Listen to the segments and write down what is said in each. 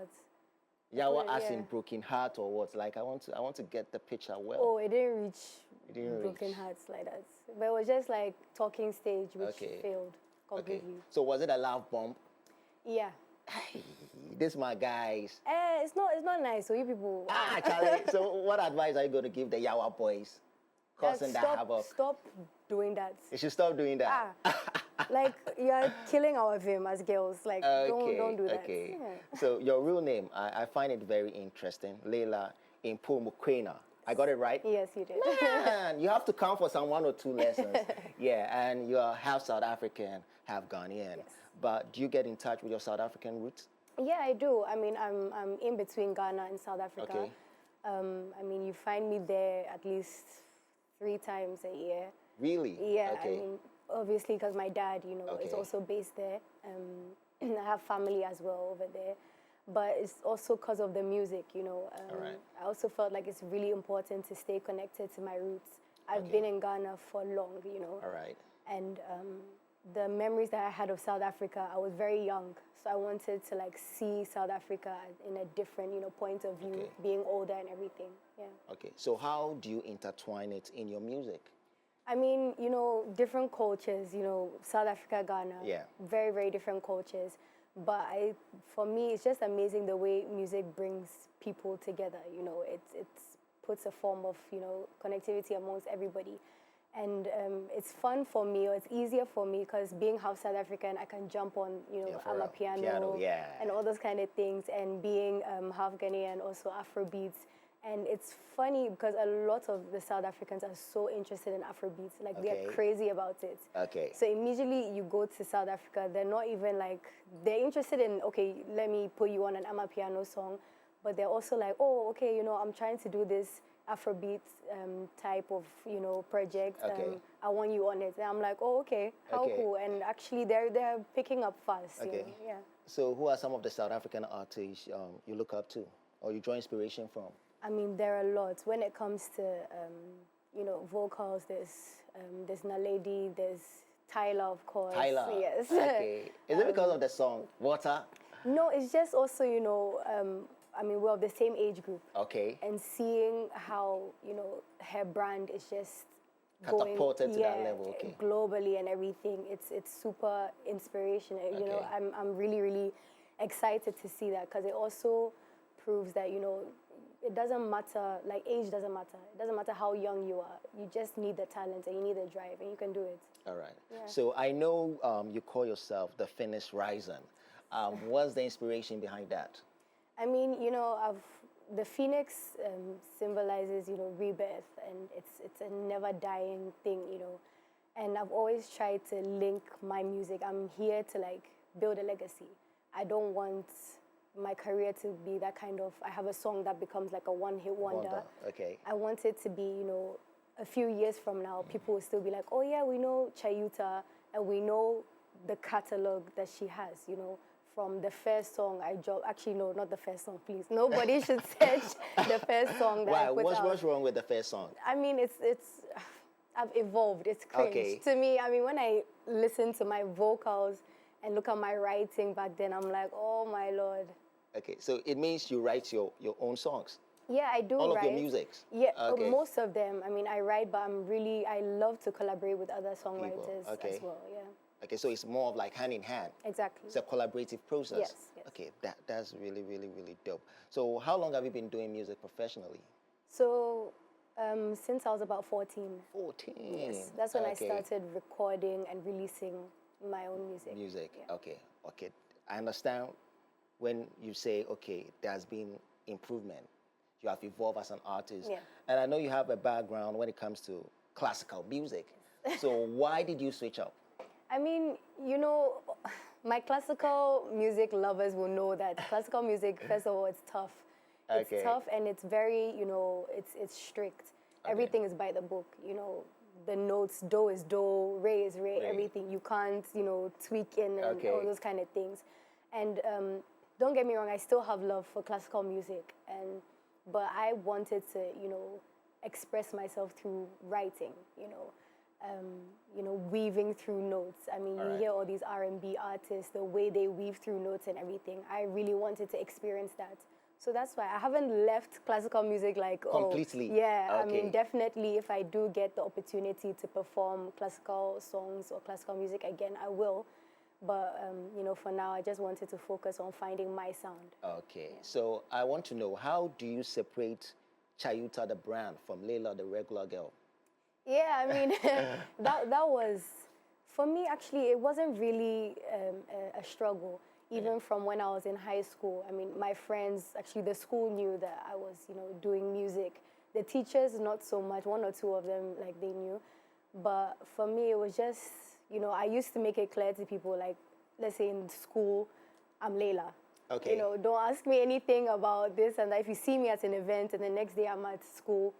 heart. Yawa as Yeah. in broken heart or what? Like I want to get the picture well. Oh, it didn't reach It didn't broken reach. hearts like that. But it was just like talking stage, which Okay. failed Okay. completely. So was it a love bomb? Yeah. Hey, this my guys. It's not nice. So you people Charlie. So what advice are you going to give the Yawa boys causing that havoc? stop doing that. You should stop doing that. Like you're killing our fame as girls. Like don't do that. Okay. Yeah. So your real name, I find it very interesting. Leila Impumukwena. I got it right? Yes, you did. Man, you have to come for some 1 or 2 lessons. Yeah, and you are half South African, half Ghanaian. Yes. But do you get in touch with your South African roots? Yeah, I do. I mean, I'm in between Ghana and South Africa. Okay. I mean, you find me there at least 3 times a year. Really? Yeah, Okay. I mean, obviously because my dad, is Okay. also based there. I have family as well over there. But it's also because of the music, All right. I also felt like it's really important to stay connected to my roots. I've Okay. been in Ghana for long, All right. and the memories that I had of South Africa, I was very young, so I wanted to like see South Africa in a different, point of view, Okay. being older and everything. Yeah. Okay. So how do you intertwine it in your music? I mean, different cultures, South Africa, Ghana, Yeah. very, very different cultures. But for me, it's just amazing the way music brings people together. It puts a form of, connectivity amongst everybody. And it's fun for me, or it's easier for me, because being half South African, I can jump on, Yeah, for I'm a real. piano, Piano, yeah. and all those kind of things. And being half Ghanaian, also Afrobeats. And it's funny because a lot of the South Africans are so interested in Afrobeats. Like, Okay. they're crazy about it. Okay. So immediately you go to South Africa, they're not even like, they're interested in, okay, let me put you on an Amapiano song. But they're also like, oh, okay, I'm trying to do this Afrobeat type of, project. Okay. I want you on it. And I'm like, oh, okay, how Okay. cool. And actually they're picking up fast. Okay. Yeah. So who are some of the South African artists you look up to or you draw inspiration from? I mean, there are a lot. When it comes to, vocals, there's Naledi, there's Tyler, of course. Tyler. Yes. Okay. Is it because of the song Water? No, it's just also, I mean, we're of the same age group. Okay. And seeing how, her brand is just Catapulted to going, that level, okay. globally and everything. It's super inspirational. Okay. I'm really, really excited to see that, because it also proves that, it doesn't matter, like age doesn't matter. It doesn't matter how young you are. You just need the talent and you need the drive, and you can do it. All right. Yeah. So I know you call yourself the Phoenix Rising. What's the inspiration behind that? I mean, the phoenix symbolizes, rebirth, and it's a never dying thing, And I've always tried to link my music. I'm here to like build a legacy. I don't want my career to be that kind of, I have a song that becomes like a one-hit wonder. Okay. I want it to be, a few years from now, people will still be like, oh yeah, we know Chayuta, and we know the catalog that she has, from the first song I dropped. Actually, no, not the first song, please. Nobody should search the first song that I put out. What's wrong with the first song? I mean, it's I've evolved. It's cringe. Okay. To me, I mean, when I listen to my vocals and look at my writing back then, I'm like, oh my Lord. Okay, so it means you write your own songs. Yeah, I do All write. of your musics? Yeah, Okay. most of them. I mean, I write, but I love to collaborate with other songwriters Okay. as well, yeah. Okay, so it's more of like hand in hand. Exactly. It's a collaborative process. Yes. Okay, that's really, really, really dope. So how long have you been doing music professionally? So, since I was about 14. 14. Yes, that's when I Okay. started recording and releasing my own music. Music. Yeah. Okay. I understand when you say, okay, there's been improvement. You have evolved as an artist. Yeah. And I know you have a background when it comes to classical music. So why did you switch up? I mean, my classical music lovers will know that classical music, first of all, it's tough. It's Okay. tough, and it's very, it's strict. Okay. Everything is by the book, The notes, do is do, re is re, Re. everything. You can't, tweak in and Okay. all those kind of things. And don't get me wrong, I still have love for classical music, but I wanted to, express myself through writing, you know, weaving through notes. I mean, you hear all these R&B artists, the way they weave through notes and everything. I really wanted to experience that. So that's why I haven't left classical music like, completely. oh, yeah, I mean, definitely if I do get the opportunity to perform classical songs or classical music again, I will. But, you know, for now, I just wanted to focus on finding my sound. Okay, so I want to know, how do you separate Chayuta the brand from Layla the regular girl? Yeah, I mean, that was, for me, actually, it wasn't really a struggle, even from when I was in high school. I mean, my friends, actually, the school knew that I was, you know, doing music. The teachers, not so much, one or two of them, like, they knew. But for me, it was just, you know, I used to make it clear to people, like, let's say in school, I'm Layla. Okay. You know, don't ask me anything about this and that. If you see me at an event and the next day I'm at school,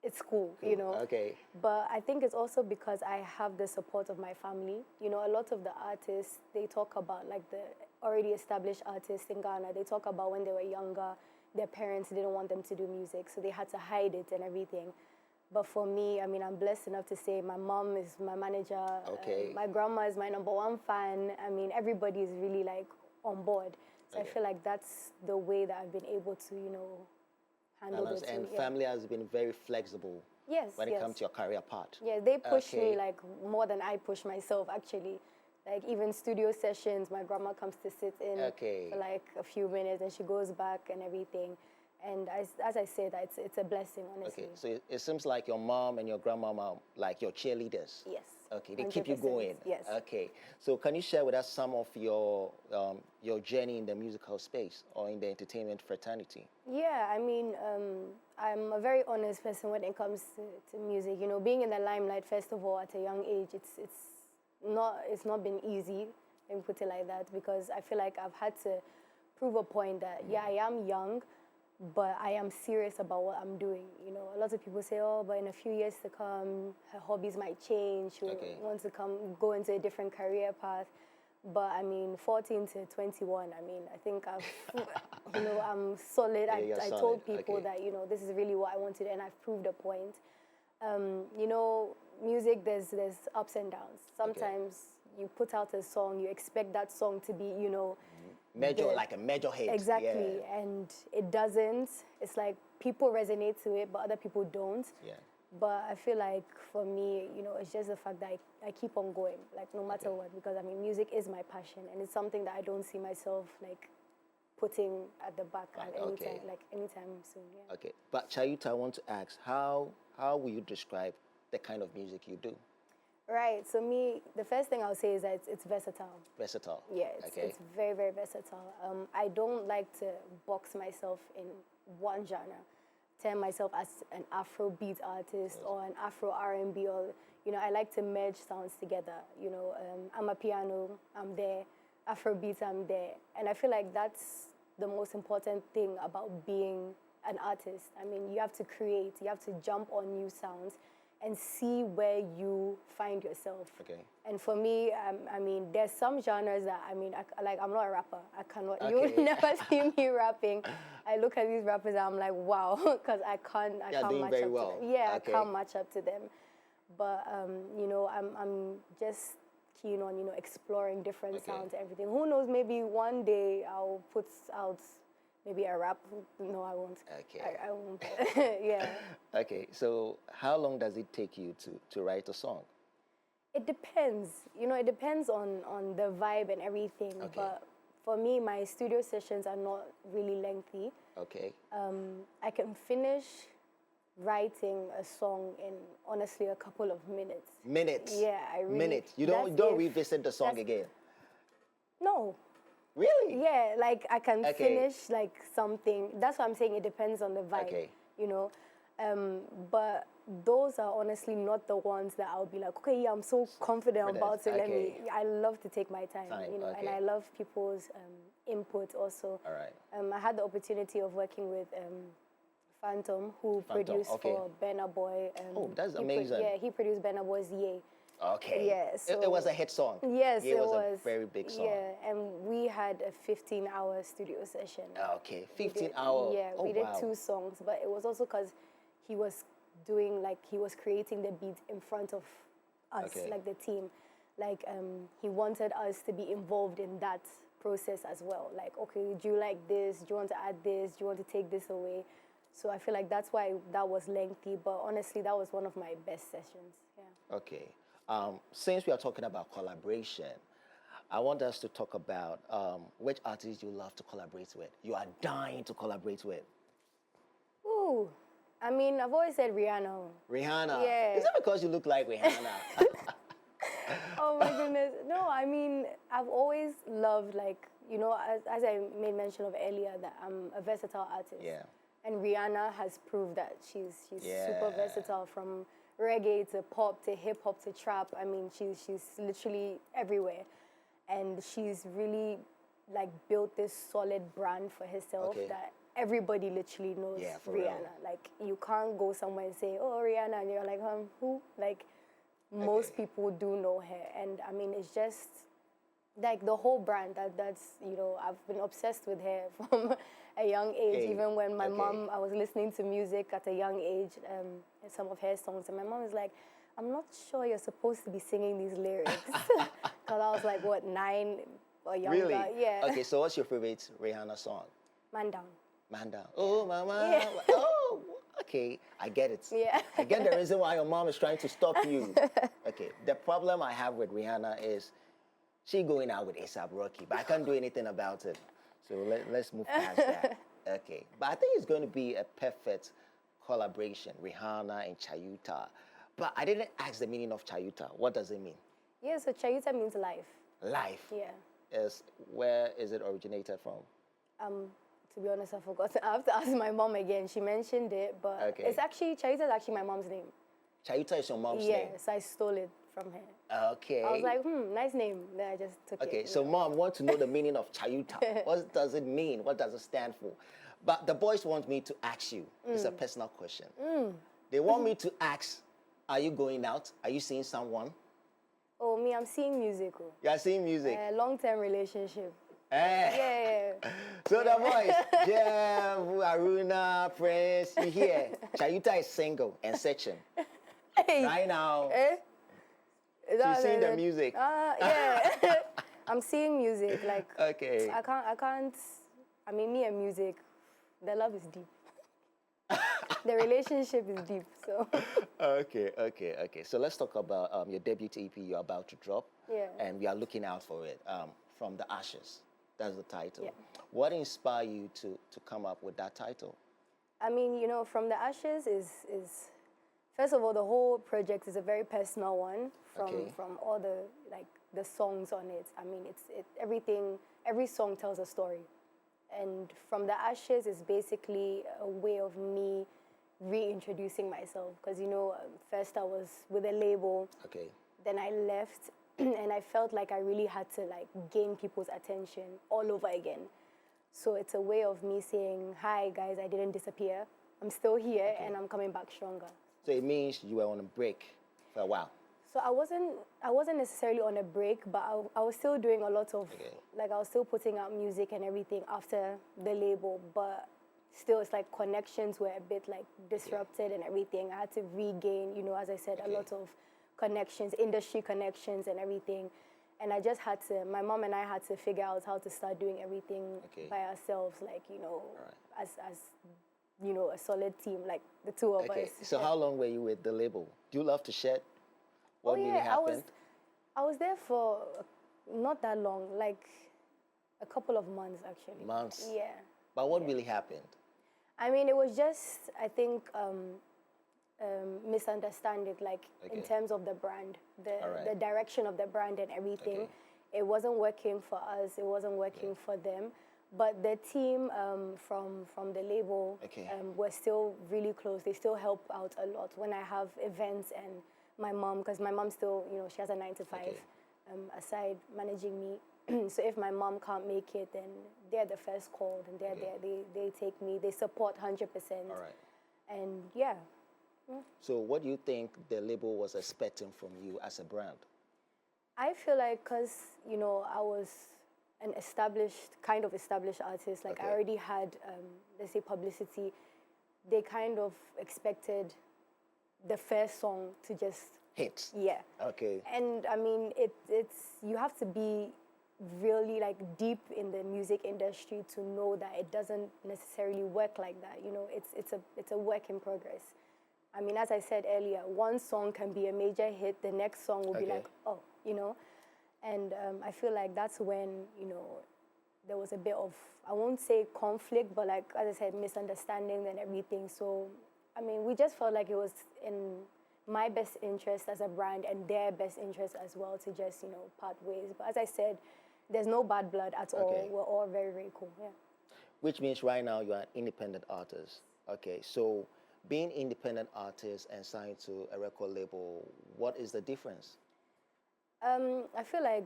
it's cool, you know. Okay. But I think it's also because I have the support of my family. You know, a lot of the artists, they talk about, like the already established artists in Ghana, they talk about when they were younger, their parents didn't want them to do music, so they had to hide it and everything. But for me, I mean, I'm blessed enough to say my mom is my manager. Okay. My grandma is my #1 fan. I mean, everybody is really, like, on board. So I feel like that's the way that I've been able to, you know, handle it. And family has been very flexible. Yes, when it comes to your career part. Yeah, they push me, like, more than I push myself, actually. Like, even studio sessions, my grandma comes to sit in for, like, a few minutes, and she goes back and everything. And as I said, it's a blessing, honestly. Okay, so it seems like your mom and your grandmama are like your cheerleaders. Yes. Okay, they keep you going. Yes. Okay, so can you share with us some of your journey in the musical space or in the entertainment fraternity? Yeah, I mean, I'm a very honest person when it comes to music. You know, being in the limelight, first of all, at a young age, it's not been easy, let me put it like that, because I feel like I've had to prove a point that, yeah, I am young, but I am serious about what I'm doing. You know, a lot of people say, oh, but in a few years to come, her hobbies might change. She wants to go into a different career path. But I mean, 14 to 21, I mean, I think you know, I'm solid. Yeah, I told people that, you know, this is really what I wanted, and I've proved a point. You know, music, there's ups and downs. Sometimes you put out a song, you expect that song to be, you know, like a major hit. Exactly, and it doesn't. It's like people resonate to it, but other people don't. Yeah. But I feel like for me, you know, it's just the fact that I keep on going, like, no matter what, because I mean, music is my passion, and it's something that I don't see myself, like, putting at the back at any time, like, anytime soon. Yeah. Okay, but Chayuta, I want to ask, how will you describe the kind of music you do? Right. So me, the first thing I'll say is that it's versatile. Versatile. Yeah, it's very, very versatile. I don't like to box myself in one genre, term myself as an Afrobeat artist or an Afro R&B, or, you know, I like to merge sounds together. You know, I'm a piano, I'm there. Afrobeat, I'm there. And I feel like that's the most important thing about being an artist. I mean, you have to create, you have to jump on new sounds and see where you find yourself. Okay. And for me, I mean, there's some genres that, I mean, I'm not a rapper. I cannot, you will never see me rapping. I look at these rappers and I'm like, wow, because I can't match up to them. Yeah, I can't match up to them. But, you know, I'm just keen on, you know, exploring different sounds and everything. Who knows, maybe one day I'll put out maybe a rap. No, I won't. Okay. I won't. Yeah. Okay, so how long does it take you to write a song? It depends. You know, it depends on the vibe and everything. Okay. But for me, my studio sessions are not really lengthy. Okay. I can finish writing a song in, honestly, a couple of minutes. Minutes? Yeah, I really... Minutes? You don't revisit the song again? No. Really? Yeah, like, I can finish, like, something. That's what I'm saying. It depends on the vibe, you know. But those are honestly not the ones that I'll be like, okay, yeah, I'm so confident about it. I love to take my time, you know, and I love people's input also. All right. I had the opportunity of working with Phantom, who produced for Burna Boy. Oh, that's amazing. Yeah, he produced Burna Boy's Ye. Okay. Yeah, so it was a hit song. Yes, it was a was very big song. Yeah, and we had a 15-hour studio session. Okay, 15 hours. Yeah, we did 2 songs, but it was also because he was doing, like, he was creating the beat in front of us, Okay. like the team. Like, he wanted us to be involved in that process as well. Like, okay, do you like this? Do you want to add this? Do you want to take this away? So I feel like that's why that was lengthy, but honestly, that was one of my best sessions. Yeah. Okay. Since we are talking about collaboration, I want us to talk about which artists you love to collaborate with. You are dying to collaborate with. Ooh, I mean, I've always said Rihanna. Rihanna. Yeah. Is it because you look like Rihanna? Oh my goodness. No, I mean, I've always loved, like, you know, as I made mention of earlier, that I'm a versatile artist. Yeah. And Rihanna has proved that she's Yeah. super versatile, from reggae to pop to hip hop to trap. I mean, she's literally everywhere. And she's really, like, built this solid brand for herself Okay. that everybody literally knows. Yeah, for Rihanna. real. Like, you can't go somewhere and say, oh, Rihanna, and you're like, who? Like, most Okay. people do know her. And I mean, it's just like the whole brand that's, you know, I've been obsessed with her from a young age. Hey, Even when my okay. mom, I was listening to music at a young age, some of her songs, and my mom is like, I'm not sure you're supposed to be singing these lyrics. Because I was like, what, 9 or younger? Really? Yeah. Okay, so what's your favorite Rihanna song? Man Down. Man Down. Oh, mama. Yeah. Oh, okay. I get it. Yeah. I get the reason why your mom is trying to stop you. Okay. The problem I have with Rihanna is she going out with A$AP Rocky, but I can't do anything about it. So let's move past that. Okay. But I think it's going to be a perfect collaboration, Rihanna and Chayuta. But I didn't ask the meaning of Chayuta. What does it mean? Yeah, so Chayuta means life. Life. Yeah. Where is it originated from? To be honest, I forgot. I have to ask my mom again. She mentioned it, but Okay. it's actually, Chayuta is actually my mom's name. Chayuta is your mom's name? Yes, I stole it from her. Okay. I was like, nice name. Then I just took it. Okay, so mom want to know the meaning of Chayuta. What does it mean? What does it stand for? But the boys want me to ask you. It's a personal question. They want me to ask, are you going out? Are you seeing someone? Oh, me, I'm seeing music. You are seeing music. Long-term relationship. Eh. Yeah. So the boys, Jeff, Aruna, Prince, you hear? Chayuta is single and searching. Hey. Right now, She's seeing the music. Yeah. I'm seeing music. Like, Okay. I can't, I mean, me and music, the love is deep. The relationship is deep, so. Okay. So let's talk about your debut EP you're about to drop. Yeah. And we are looking out for it. From the Ashes. That's the title. Yeah. What inspired you to come up with that title? I mean, you know, From the Ashes is first of all, the whole project is a very personal one from all the, like, the songs on it. I mean, everything, every song tells a story. And From the Ashes is basically a way of me reintroducing myself. Because, you know, first I was with a label. Okay. Then I left, and I felt like I really had to, like, gain people's attention all over again. So it's a way of me saying, hi guys, I didn't disappear. I'm still here, and I'm coming back stronger. So it means you were on a break for a while. So I wasn't necessarily on a break, but I was still doing a lot of, like, I was still putting out music and everything after the label, but still it's like connections were a bit, like, disrupted and everything. I had to regain, you know, as I said, a lot of connections, industry connections and everything. And I just had to, my mom and I had to figure out how to start doing everything by ourselves, like, you know, as you know, a solid team, like the two of us. So how long were you with the label? Do you love to share what really happened? I was there for not that long, like a couple of months actually. Months? Yeah. But what really happened? I mean, it was just, I think, misunderstanding, like, in terms of the brand, the direction of the brand and everything. It wasn't working for us, it wasn't working for them. But the team from the label were still really close. They still help out a lot when I have events, and my mom, because my mom still, you know, she has a 9-to-5 aside managing me. So if my mom can't make it, then they're the first called, and they're there. They take me. They support 100%. All right. And yeah. So what do you think the label was expecting from you as a brand? I feel like, because, you know, I was an kind of established artist, like, I already had, let's say, publicity, they kind of expected the first song to just Hits. yeah. Okay. And I mean, it's you have to be really like deep in the music industry to know that it doesn't necessarily work like that. You know, it's a work in progress. I mean, as I said earlier, one song can be a major hit, the next song will be Okay. like, oh, you know, and I feel like that's when, you know, there was a bit of, I won't say conflict, but like, as I said, misunderstanding and everything. So, I mean, we just felt like it was in my best interest as a brand and their best interest as well to just, you know, part ways. But as I said, there's no bad blood at all. Okay. We're all very, very cool, yeah. Which means right now you are an independent artist. Okay, so being independent artist and signed to a record label, what is the difference? I feel like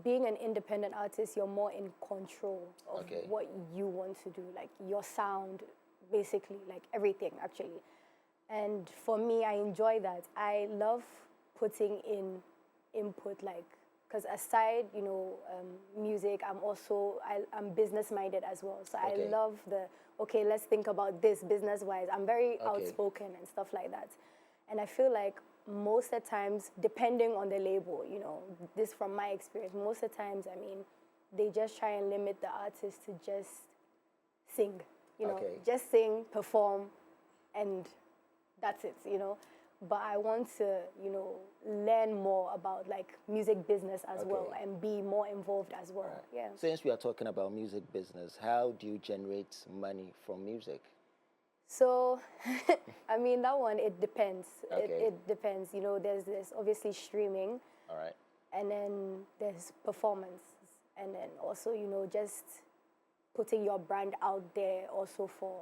being an independent artist, you're more in control of Okay. what you want to do, like your sound, basically, like everything, actually. And for me, I enjoy that. I love putting in input, like, because aside, you know, music, I'm business-minded as well. So Okay. I love okay, let's think about this business-wise. I'm very Okay. outspoken and stuff like that. And I feel like most of the times, depending on the label, you know, this from my experience, most of the times, I mean, they just try and limit the artist to just sing, you know, Okay. just sing, perform, and that's it, you know. But I want to, you know, learn more about like music business as well Okay. and be more involved as well. Yeah. Since we are talking about music business, how do you generate money from music? So, I mean, that one, it depends. Okay. It depends. You know, there's obviously streaming, All right. and then there's performance, and then also, you know, just putting your brand out there also for,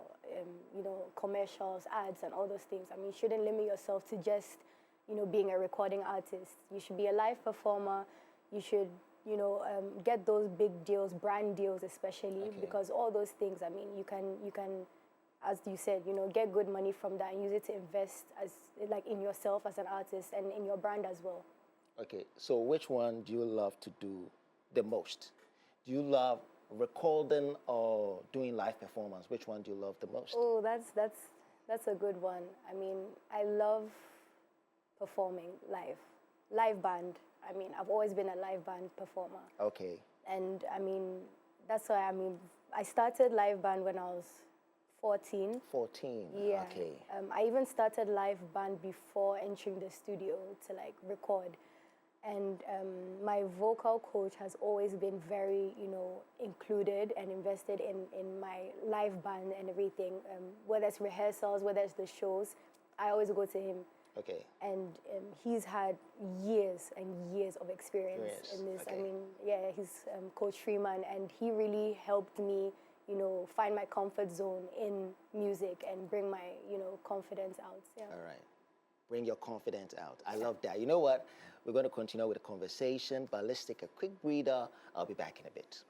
you know, commercials, ads, and all those things. I mean, you shouldn't limit yourself to just, you know, being a recording artist. You should be a live performer. You should, you know, get those big deals, brand deals especially, Okay. because all those things, I mean, you can, as you said, you know, get good money from that and use it to invest as like in yourself as an artist and in your brand as well. Okay, so which one do you love to do the most? Do you love recording or doing live performance? Which one do you love the most? Oh, that's a good one. I mean, I love performing live band. I mean, I've always been a live band performer, Okay, and I mean, that's why I mean, I started live band when I was 14. 14. Yeah. Okay. I even started live band before entering the studio to like record. And my vocal coach has always been very, you know, included and invested in my live band and everything. Whether it's rehearsals, whether it's the shows, I always go to him. Okay. And he's had years and years of experience in this. Okay. I mean, yeah, he's Coach Freeman, and he really helped me, you know, find my comfort zone in music and bring my, you know, confidence out. Yeah. All right. Bring your confidence out. I love that. You know what? We're going to continue with the conversation, but let's take a quick breather. I'll be back in a bit.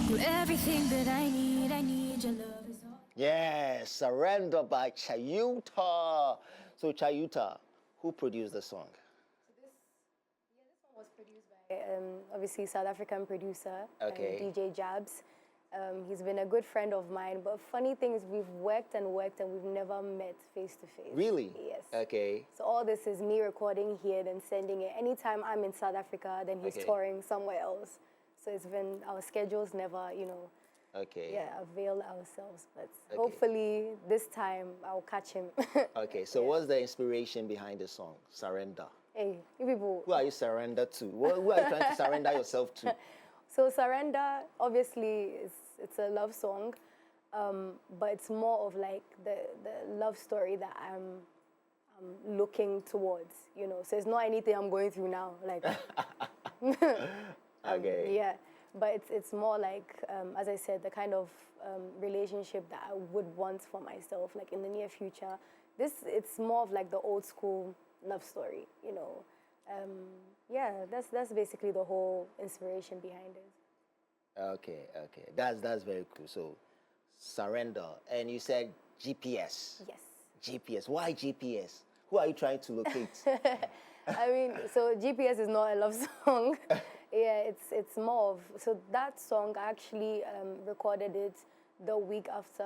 You're everything that I need your love is all. Yes, Surrender by Chayuta. So Chayuta, who produced the song? This one was produced by obviously South African producer, Okay. DJ Jabs. He's been a good friend of mine, but funny thing is we've worked and we've never met face to face. Really? Yes. Okay. So all this is me recording here, then sending it. Anytime I'm in South Africa, then he's Okay. touring somewhere else. So it's been, our schedules never, you know, Okay. yeah, avail ourselves. But Okay. hopefully this time I'll catch him. Okay, so what's the inspiration behind the song, Surrender? Hey, you people. Who are you surrender to? Who are you trying to surrender yourself to? So Surrender, obviously, it's a love song, but it's more of like the love story that I'm looking towards, you know. So it's not anything I'm going through now, like. Okay. Yeah, but it's more like, as I said, the kind of relationship that I would want for myself, like in the near future. It's more of like the old school love story, you know. Yeah, that's basically the whole inspiration behind it. Okay, okay. That's very cool. So, surrender. And you said GPS. Yes. GPS. Why GPS? Who are you trying to locate? I mean, so GPS is not a love song. Yeah, it's more of, so that song I actually recorded it the week after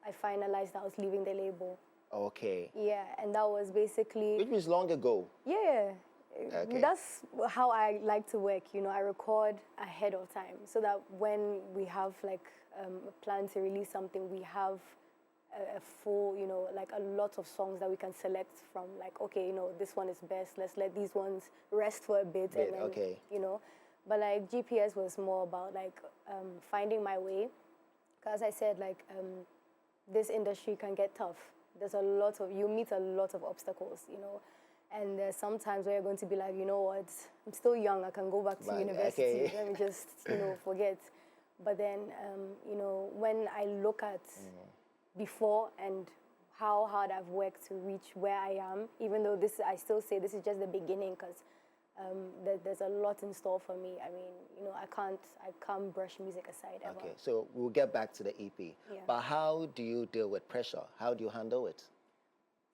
I finalized I was leaving the label. Okay. Yeah, and that was basically, Which was long ago. yeah. Okay. That's how I like to work. You know, I record ahead of time so that when we have like a plan to release something, we have a full, you know, like a lot of songs that we can select from. Like, okay, you know, this one is best. Let's let these ones rest for a bit, and then, okay. you know. But like GPS was more about like finding my way. Because as I said, like this industry can get tough. There's you meet a lot of obstacles, you know. And there's sometimes where you're going to be like, you know what, I'm still young, I can go back to university, okay. let me just, you know, forget. But then, you know, when I look at before and how hard I've worked to reach where I am, even though I still say this is just the beginning, because there's a lot in store for me. I mean, you know, I can't brush music aside ever. Okay, so we'll get back to the EP. Yeah. But how do you deal with pressure? How do you handle it?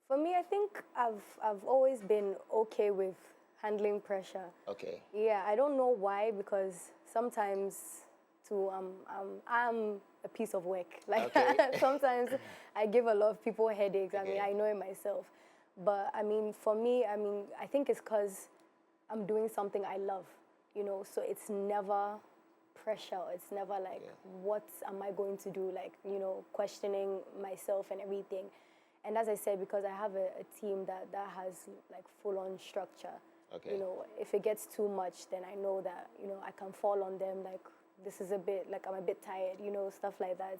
For me, I think I've always been okay with handling pressure. Okay. Yeah, I don't know why, because sometimes too I'm a piece of work. Like Okay. sometimes I give a lot of people headaches. I mean, Okay. I know it myself. But I mean, for me, I mean, I think it's because I'm doing something I love, you know. So it's never pressure. It's never like, what am I going to do? Like, you know, questioning myself and everything. And as I said, because I have a team that has like full-on structure, Okay. you know, if it gets too much, then I know that, you know, I can fall on them, like, this is a bit, like, I'm a bit tired, you know, stuff like that.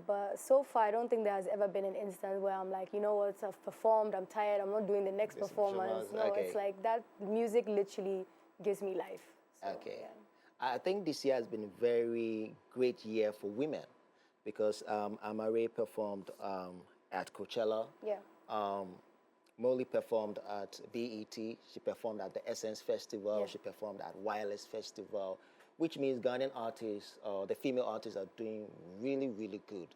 But so far, I don't think there has ever been an instance where I'm like, you know what, I've performed, I'm tired, I'm not doing the next performance. No, okay. it's like that music literally gives me life. So, Okay. yeah. I think this year has been a very great year for women because Amare performed at Coachella. Yeah. Molly performed at BET. She performed at the Essence Festival. Yeah. She performed at Wireless Festival, which means Ghanaian artists, the female artists are doing really, really good.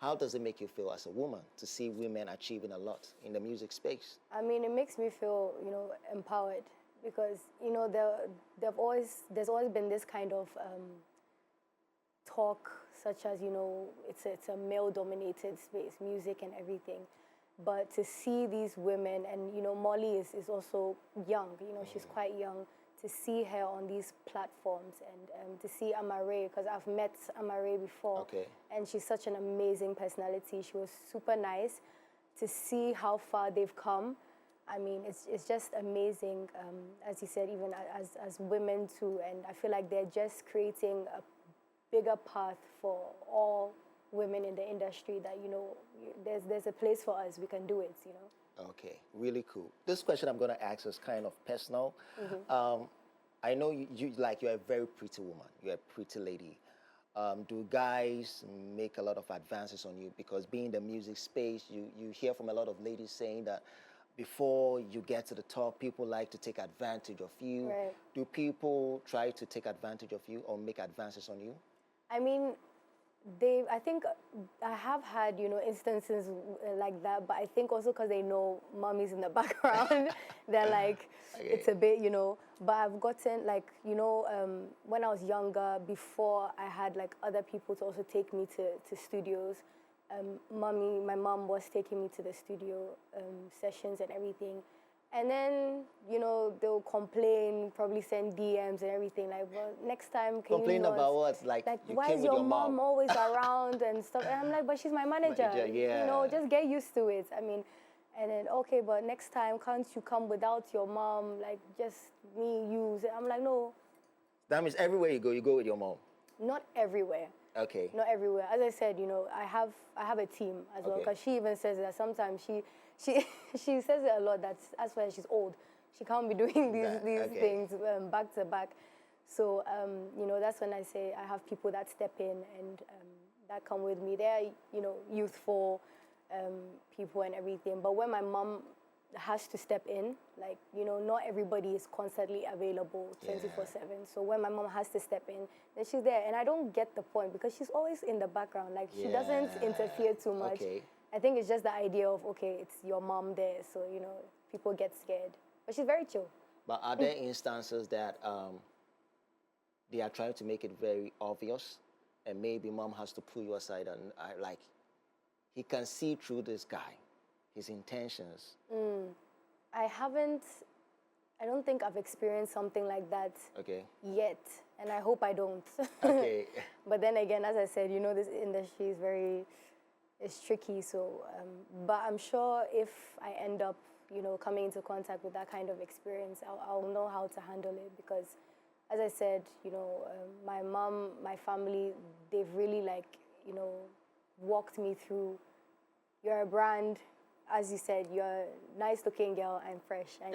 How does it make you feel as a woman to see women achieving a lot in the music space? I mean, it makes me feel, you know, empowered because, you know, there's always been this kind of talk, such as, you know, it's a male-dominated space, music and everything. But to see these women, and, you know, Molly is also young, you know, she's quite young, to see her on these platforms and to see Amare, because I've met Amare before. Okay. And she's such an amazing personality. She was super nice. To see how far they've come, I mean, it's just amazing, as you said, even as women too. And I feel like they're just creating a bigger path for all women in the industry that, you know, there's a place for us, we can do it, you know. Okay, really cool. This question I'm going to ask is kind of personal. I know you're a very pretty woman. You're a pretty lady. Do guys make a lot of advances on you? Because being in the music space, you hear from a lot of ladies saying that before you get to the top, people like to take advantage of you. Right. Do people try to take advantage of you or make advances on you? I mean, I think I have had, you know, instances like that, but I think also because they know mommy's in the background, they're like, it's a bit, you know, but I've gotten, like, you know, when I was younger, before I had, like, other people to also take me to studios, my mom was taking me to the studio sessions and everything. And then, you know, they'll complain, probably send DMs and everything. Like, well, next time, can Complain you not, about what? Like you why came is with your your mom always around and stuff? And I'm like, but she's my manager. Yeah. You know, just get used to it. I mean, and then, okay, but next time, can't you come without your mom? Like, just me, you. I'm like, no, That means everywhere you go with your mom. not everywhere. Okay. Not everywhere. As I said, I have a team as well, Okay. because she even says that sometimes she she says it a lot. That's why she's old. She can't be doing these Okay. things back to back. So that's when I say I have people that step in and that come with me. They're youthful people and everything. But when my mom has to step in, like not everybody is constantly available 24/7. So when my mom has to step in, then she's there, and I don't get the point because she's always in the background. Like she doesn't interfere too much. Okay. I think it's just the idea of okay, it's your mom there, so people get scared. But she's very chill. But are there instances that they are trying to make it very obvious, and maybe mom has to pull you aside and like he can see through this guy, his intentions? I don't think I've experienced something like that Okay. yet, and I hope I don't. Okay. But then again, as I said, this industry is it's tricky. So, but I'm sure if I end up, coming into contact with that kind of experience, I'll know how to handle it because, as I said, my mom, my family, they've really walked me through. You're a brand, as you said, you're a nice-looking girl. I'm fresh, I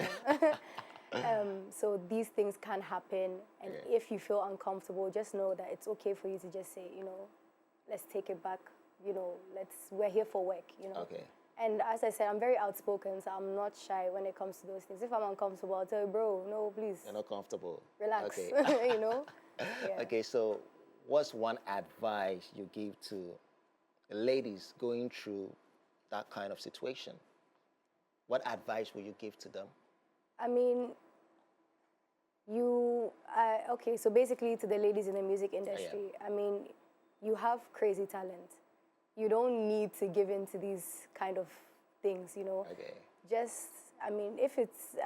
know. So these things can happen, and if you feel uncomfortable, just know that it's okay for you to just say, let's take it back. We're here for work. Okay. And as I said, I'm very outspoken, so I'm not shy when it comes to those things. If I'm uncomfortable, I'll tell you, bro, no, please. You're not comfortable. Relax. Okay. Yeah. Okay, so what's one advice you give to ladies going through that kind of situation? What advice will you give to them? I mean, okay, so basically to the ladies in the music industry, I mean, you have crazy talent. You don't need to give in to these kind of things, Okay. Just, I mean, if it's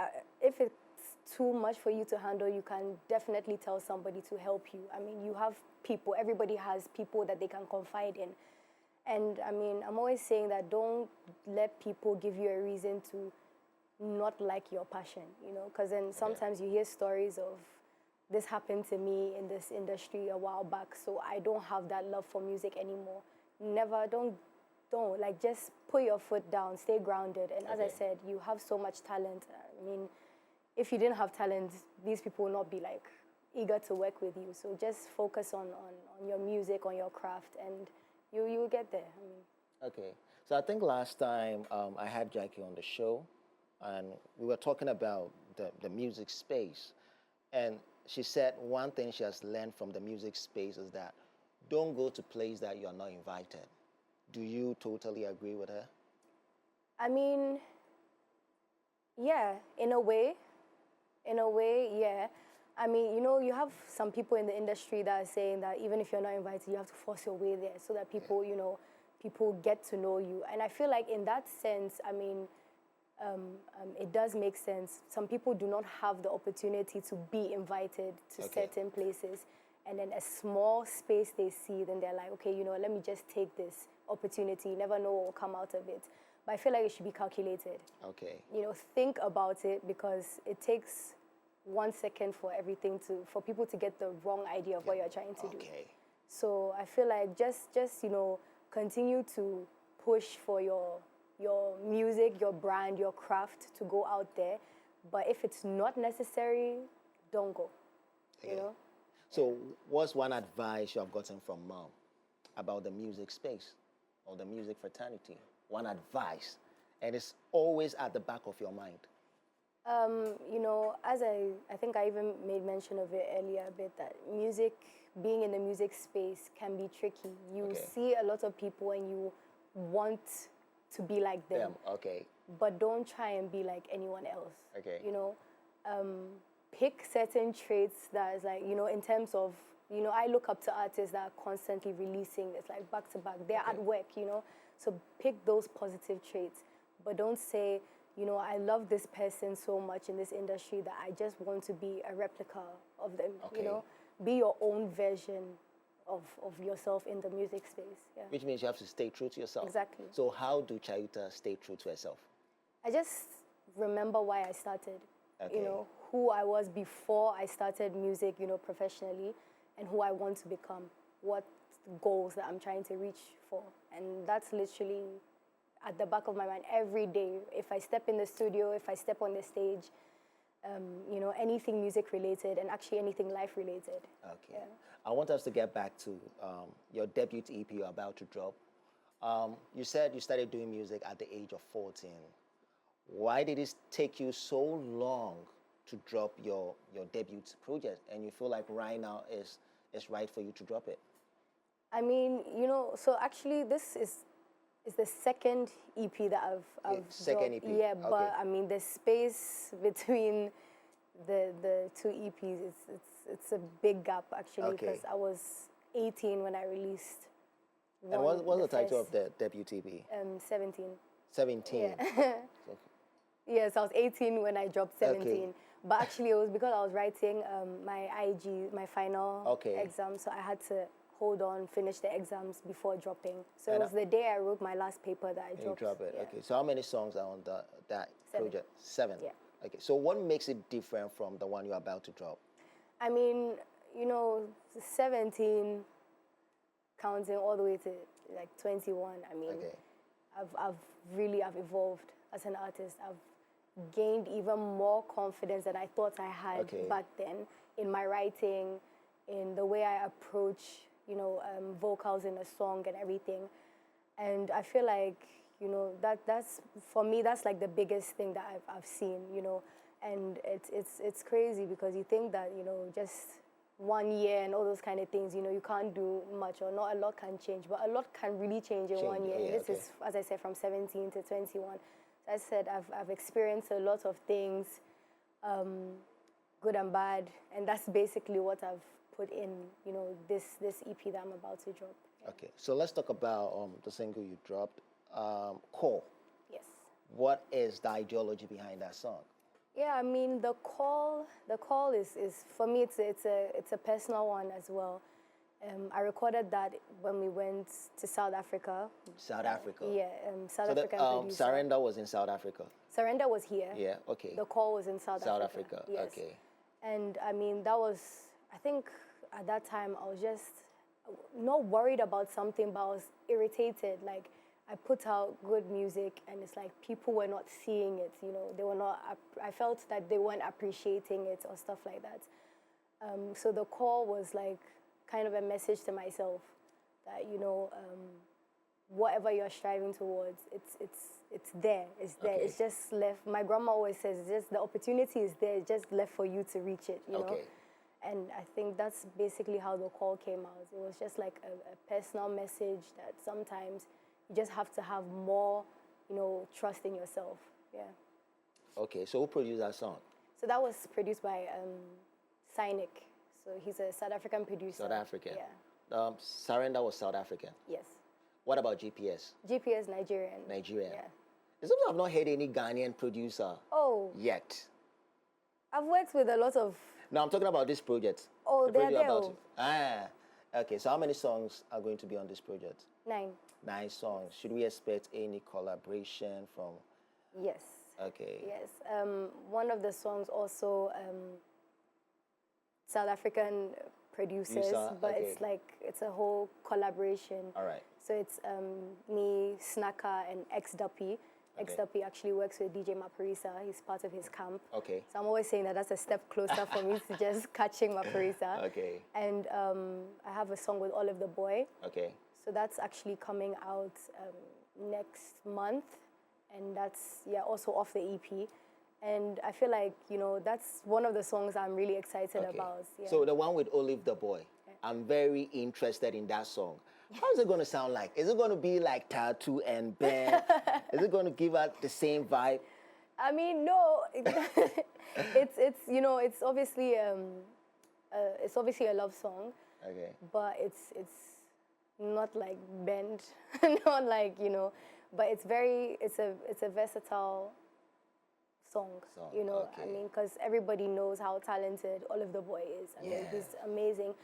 too much for you to handle, you can definitely tell somebody to help you. I mean, you have people, everybody has people that they can confide in. And I mean, I'm always saying that don't let people give you a reason to not like your passion, because then sometimes you hear stories of this happened to me in this industry a while back, so I don't have that love for music anymore. Never, don't, like, just put your foot down, stay grounded. And as I said, you have so much talent. I mean, if you didn't have talent, these people will not be like eager to work with you. So just focus on your music, on your craft, and you will get there. I mean. Okay. So I think last time I had Jackie on the show, and we were talking about the music space. And she said one thing she has learned from the music space is that don't go to places that you are not invited. Do you totally agree with her? I mean, yeah, in a way, yeah. I mean, you have some people in the industry that are saying that even if you're not invited, you have to force your way there so that people, people get to know you. And I feel like in that sense, I mean, it does make sense. Some people do not have the opportunity to be invited to certain places. And then a small space they see, then they're like, okay, let me just take this opportunity. You never know what will come out of it. But I feel like it should be calculated. Okay. Think about it, because it takes 1 second for for people to get the wrong idea of what you're trying to do. So I feel like just continue to push for your music, your brand, your craft to go out there. But if it's not necessary, don't go. So what's one advice you have gotten from mom about the music space or the music fraternity? One advice, and it's always at the back of your mind. As I think I even made mention of it earlier a bit, that being in the music space can be tricky. You see a lot of people and you want to be like them. But don't try and be like anyone else. Pick certain traits that is like, in terms of, I look up to artists that are constantly releasing. It's like back to back. They're at work, So pick those positive traits. But don't say, I love this person so much in this industry that I just want to be a replica of them, Be your own version of yourself in the music space. Yeah. Which means you have to stay true to yourself. Exactly. So how do Chayuta stay true to herself? I just remember why I started, who I was before I started music, professionally, and who I want to become, what goals that I'm trying to reach for. And that's literally at the back of my mind every day. If I step in the studio, if I step on the stage, you know, anything music related and actually anything life related. Okay. Yeah. I want us to get back to your debut EP you're about to drop. You said you started doing music at the age of 14. Why did it take you so long to drop your debut project, and you feel like right now is right for you to drop it? I mean, you know, so actually this is the second EP that I've second dropped. EP, Yeah, but okay. I mean the space between the two EPs it's a big gap actually, Okay. because I was 18 when I released And one, what's the title first, of the debut EP? 17. 17. Yeah. Yes, I was 18 when I dropped 17. Okay. But actually, it was because I was writing my IG, my final Okay. exam, so I had to hold on, finish the exams before dropping. So And it was the day I wrote my last paper that I And you dropped. drop it. Yeah. Okay. So how many songs are on that 7. project? 7. Yeah. Okay. So what makes it different from the one you're about to drop? I mean, you know, 17, counting all the way to like 21. I mean, Okay. I've evolved as an artist. I've gained even more confidence than I thought I had Okay. back then in my writing, in the way I approach, you know, vocals in a song and everything. And I feel like, you know, that's for me, that's like the biggest thing that I've seen, you know. And it's crazy because you think that, you know, just 1 year and all those kind of things, you know, you can't do much or not a lot can change, but a lot can really change in 1 year. Yeah, And this okay. is, as I said, from 17 to 21. So I said I've experienced a lot of things, good and bad, and that's basically what I've put in, you know, this EP that I'm about to drop. Okay. So let's talk about the single you dropped, Core. Yes. What is the ideology behind that song? Yeah, I mean the call is for me it's a personal one as well. I recorded that when we went to South Africa. South Africa. Yeah, South So the African producer. Surrender was in South Africa. Surrender was here. Yeah. Okay. The call was in South South Africa. Africa. Yes. Okay. And I mean that was, I think at that time I was just not worried about something, but I was irritated. Like I put out good music and it's like people were not seeing it, you know, they were not, I felt that they weren't appreciating it or stuff like that. So the call was like kind of a message to myself that, you know, whatever you're striving towards, it's there, it's there. Okay. It's just left, my grandma always says, it's just the opportunity is there, it's just left for you to reach it, you know. Okay. And I think that's basically how the call came out. It was just like a personal message that sometimes you just have to have more, you know, trust in yourself. Yeah. Okay. So who produced that song? So that was produced by Cynic. So he's a South African producer. South African. Yeah. Surrender was South African. Yes. What about GPS? GPS Nigerian. Nigerian. Yeah. It's something I've not heard any Ghanaian producer Oh, yet. I've worked with a lot of. No, I'm talking about this project. Oh, The they're project there. about okay. So how many songs are going to be on this project? 9. 9 songs. Should we expect any collaboration from? Yes. Okay. Yes. One of the songs also South African producers, Producer, but okay. it's like it's a whole collaboration. All right. So it's me, Snaka, and X Duppy. X Okay. Duppy actually works with DJ Maparisa. He's part of his camp. Okay. So I'm always saying that that's a step closer for me to just catching Maparisa. Okay. And I have a song with Olive the Boy. Okay. So that's actually coming out next month. And that's, yeah, also off the EP. And I feel like, you know, that's one of the songs I'm really excited Okay. about. Yeah. So the one with Olive the Boy, I'm very interested in that song. How is it going to sound like? Is it going to be like Tattoo and Ben? Is it going to give out the same vibe? I mean, no, it's you know, it's obviously a love song, Okay. but it's not like bend, not like, you know, but it's a versatile song, you know. I okay. mean, because everybody knows how talented Olive the Boy is. I mean, Yeah. he's amazing.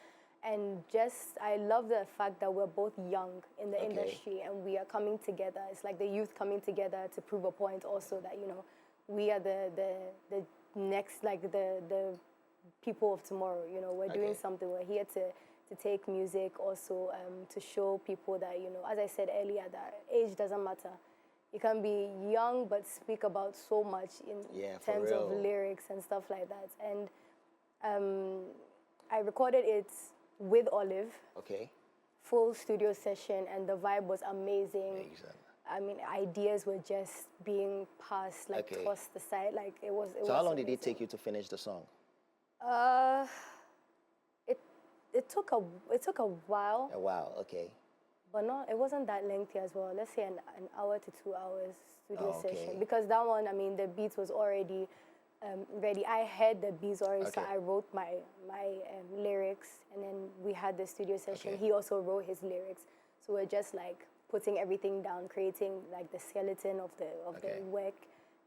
And just, I love the fact that we're both young in the Okay. industry and we are coming together. It's like the youth coming together to prove a point also that, you know, we are the next, like the people of tomorrow, you know. We're doing Okay. something. We're here to to take music also to show people that, you know, as I said earlier, that age doesn't matter. You can be young but speak about so much in for terms of real. lyrics and stuff like that. And I recorded it with Olive, Okay. full studio session, and the vibe was amazing. Amazing. I mean, ideas were just being passed, like Okay. tossed aside. Like it was. So how long did it take you to finish the song? Uh, it took a while, A while. Okay. but it wasn't that lengthy as well. Let's say an hour to 2 hours studio Oh, okay. session, because that one, I mean, the beat was already ready. I had the beats already, so Okay. I wrote my lyrics, and then we had the studio session. Okay. He also wrote his lyrics, so we're just like putting everything down, creating like the skeleton of the Okay. work,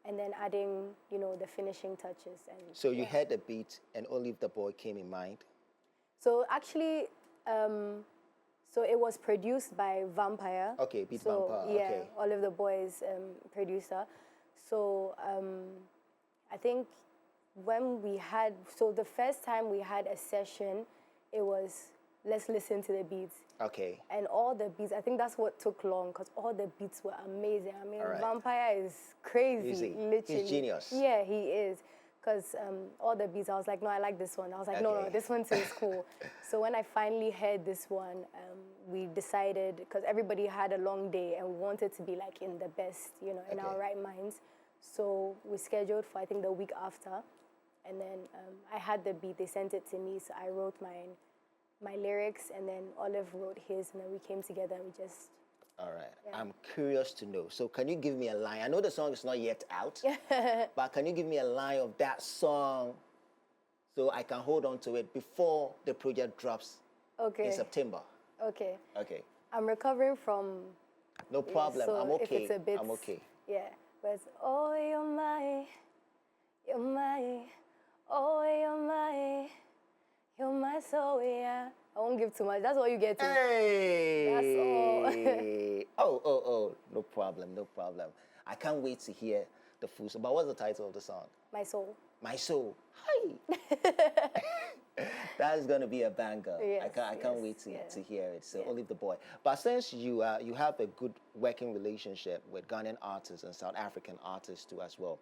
and then adding, you know, the finishing touches. And So you had the beat, and Olive the Boy came in mind. so actually, so it was produced by Vampire. Okay, Beat So, Vampire. yeah, Okay. Olive the Boy's producer. So I think when we had, so the first time we had a session, it was, let's listen to the beats. Okay. And all the beats, I think that's what took long, because all the beats were amazing. I mean, All right. Vampire is crazy, Is he? literally. He's genius. Yeah, he is. Because all the beats, I was like, no, I like this one. I was like, no, Okay. this one too is cool. So when I finally heard this one, we decided, because everybody had a long day and we wanted to be like in the best, you know, in our Okay. right minds. So we scheduled for, I think, the week after. And then I had the beat, they sent it to me, so I wrote my lyrics, and then Olive wrote his, and then we came together and we just... All right. I'm curious to know. So can you give me a line? I know the song is not yet out, but can you give me a line of that song so I can hold on to it before the project drops Okay. in September? Okay. Okay. I'm recovering from... No problem. So I'm if okay. it's a bit, I'm okay. Yeah, but it's, oh, you're my, oh, you're my soul, yeah. I won't give too much. That's all you get to. Hey! Oh. No problem. No problem. I can't wait to hear the full song. But what's the title of the song? My soul. My Soul. Hi! That is going to be a banger. Yes, I can't wait to hear it. So Olive the Boy. But since you have a good working relationship with Ghanaian artists and South African artists too as well,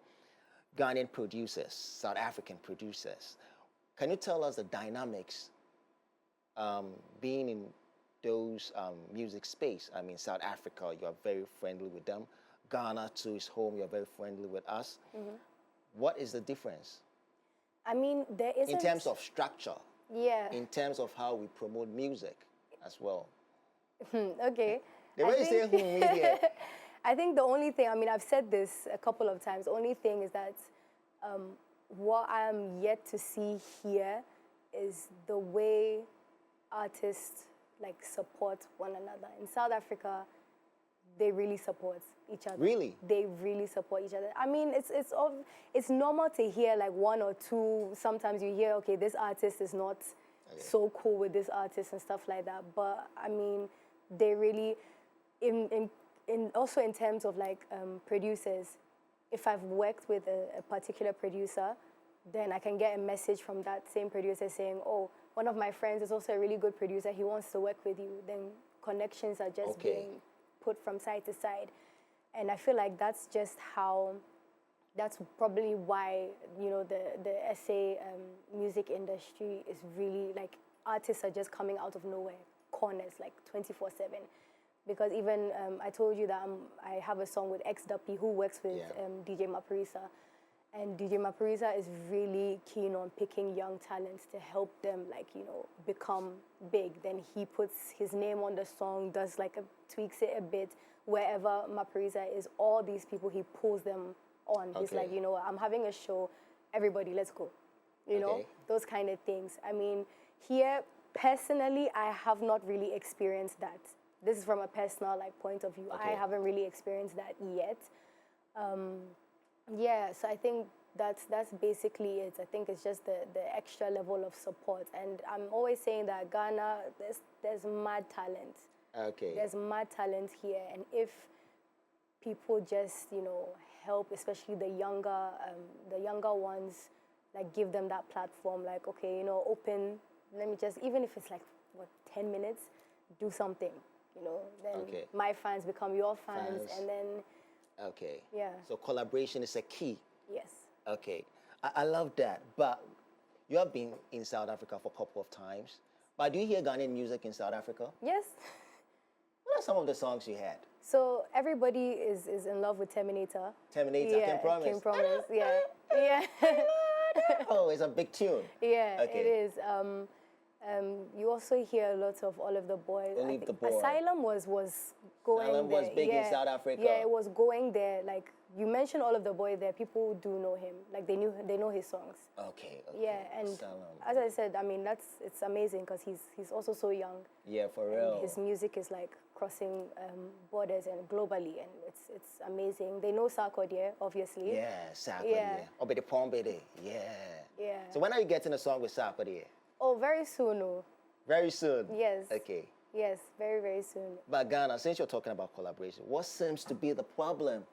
Ghanaian producers, South African producers, can you tell us the dynamics being in those music space? I mean, South Africa, you are very friendly with them. Ghana too is home. You're very friendly with us. Mm-hmm. What is the difference? I mean, there isn't... In terms of structure, Yeah. in terms of how we promote music as well. Okay. The way you say media. I think the only thing, I mean, I've said this a couple of times, the only thing is that what I'm yet to see here is the way artists like support one another. In South Africa, they really support each other. Really? They really support each other. I mean, it's normal to hear like one or two. Sometimes you hear, okay, this artist is not so cool with this artist and stuff like that. But I mean, they really, also in terms of like producers, if I've worked with a particular producer, then I can get a message from that same producer saying, oh, one of my friends is also a really good producer. He wants to work with you. Then connections are just being put from side to side. And I feel like that's just how, that's probably why, you know, the SA music industry is really, like, artists are just coming out of nowhere, corners, like 24/7. Because even, I told you that I have a song with X Duppy who works with DJ Maparisa. And DJ Maparisa is really keen on picking young talents to help them, like, you know, become big. Then he puts his name on the song, does like tweaks it a bit. Wherever Maparisa is, all these people, he pulls them on. He's like, you know, I'm having a show, everybody, let's go. You know, those kind of things. I mean, here, personally, I have not really experienced that. This is from a personal, like, point of view. I haven't really experienced that yet. Yeah, so I think that's basically it. I think it's just the extra level of support. And I'm always saying that Ghana, there's mad talent. Okay. There's mad talent here. And if people just, you know, help, especially the younger ones, like give them that platform, like, okay, you know, open, let me just, even if it's like what 10 minutes, do something, you know. Then Okay. my fans become your fans, Fans. and then Okay. yeah, So collaboration is a key. yes. Okay. I love that. But you have been in South Africa for a couple of times. But do you hear Ghanaian music in South Africa? Yes. What are some of the songs you had? So everybody is in love with Terminator. Terminator, Yeah, Can Promise. Can Promise. Yeah, yeah, Oh, it's a big tune. yeah. Okay. It is. You also hear a lot of All of the Boys. All I of think the Boys. Asylum was going Asylum there. was big in yeah. South Africa. Yeah, it was going there. Like you mentioned, All of the Boys there. People do know him. Like they know his songs. Okay. Yeah, and Asylum. as I said, I mean it's amazing because he's also so young. Yeah, for And real. his music is like crossing borders and globally, and it's amazing. They know Sarkodie, obviously. Yeah, Sapper. Yeah. Yeah. Or the Pombede. Yeah. Yeah. So when are you getting a song with Sapper? Oh, very soon. Oh. Very soon. Yes. Okay. Yes, very, very soon. But Ghana, since you're talking about collaboration, what seems to be the problem?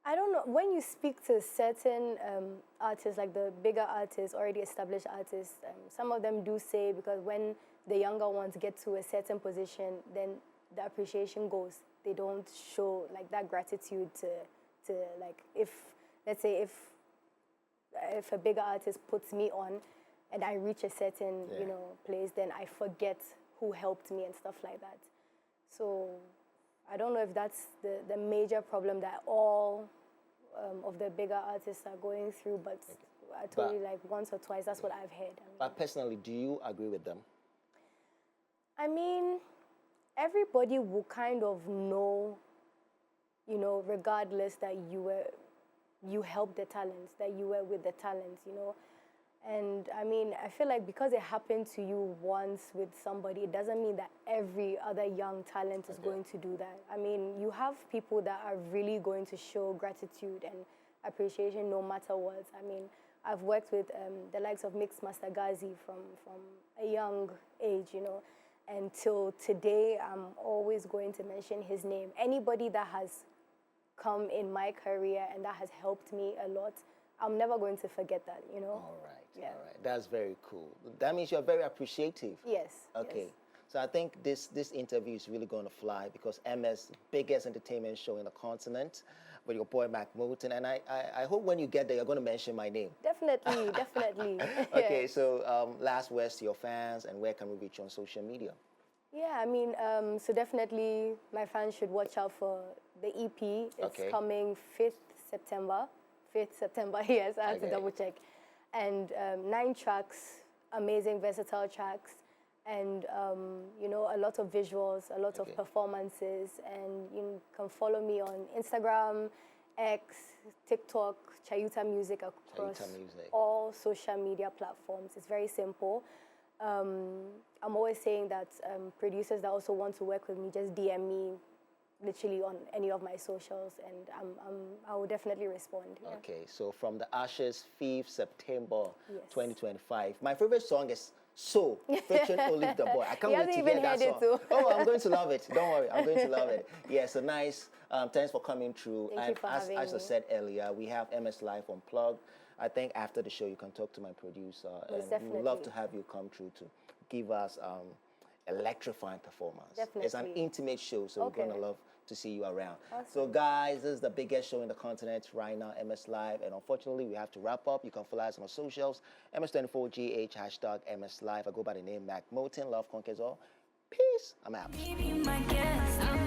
I don't know. When you speak to certain artists, like the bigger artists, already established artists, some of them do say because when the younger ones get to a certain position, then the appreciation goes. They don't show like that gratitude to like if, let's say, if a bigger artist puts me on and I reach a certain, Yeah. place, then I forget who helped me and stuff like that. So I don't know if that's the major problem that all of the bigger artists are going through, but I told you like once or twice, that's what I've heard. But personally, do you agree with them? I mean, everybody will kind of know, regardless that you helped the talents, that you were with the talents, And I mean, I feel like because it happened to you once with somebody, it doesn't mean that every other young talent is going to do that. I mean, you have people that are really going to show gratitude and appreciation no matter what. I mean, I've worked with the likes of Mix Master Ghazi from a young age, and till today, I'm always going to mention his name. Anybody that has come in my career and that has helped me a lot, I'm never going to forget that, All right. Yeah. All right. That's very cool. That means you're very appreciative. Yes. Okay. Yes. So I think this interview is really going to fly because MS, biggest entertainment show in the continent, with your boy Mac Moulton. And I hope when you get there, you're going to mention my name. Definitely, definitely. Okay, Yeah. so last words to your fans, and where can we reach you on social media? Yeah, I mean, so definitely my fans should watch out for the EP. It's Okay. coming 5th September. 5th September, yes, I had Okay. to double check. And 9 tracks, amazing, versatile tracks. And, a lot of visuals, a lot of Okay. performances. And you can follow me on Instagram, X, TikTok, Chayuta Music across Chayuta Music. all social media platforms. It's very simple. I'm always saying that producers that also want to work with me, just DM me literally on any of my socials, and I will definitely respond. Yeah. Okay, so from the Ashes, 5th September Yes. 2025. My favorite song is So, featuring Olive the Boy. I can't He wait to hasn't hear even that heard it song. too. Oh, I'm going to love it. Don't worry, I'm going to love it. Yeah, so nice. Thanks for coming through. Thank you And for as having I me. said earlier, we have MS Live Unplugged. I think after the show, you can talk to my producer. Most and we'd love definitely. to have you come through to give us electrifying performance. It's an Definitely. intimate show, so we're Okay. going to love to see you around. Awesome. So guys, this is the biggest show in the continent right now, MS Live, and unfortunately we have to wrap up. You can follow us on our socials, MS24GH, hashtag MS Live. I go by the name Mac Moulton. Love conquers all. Peace. I'm out. Maybe my guess.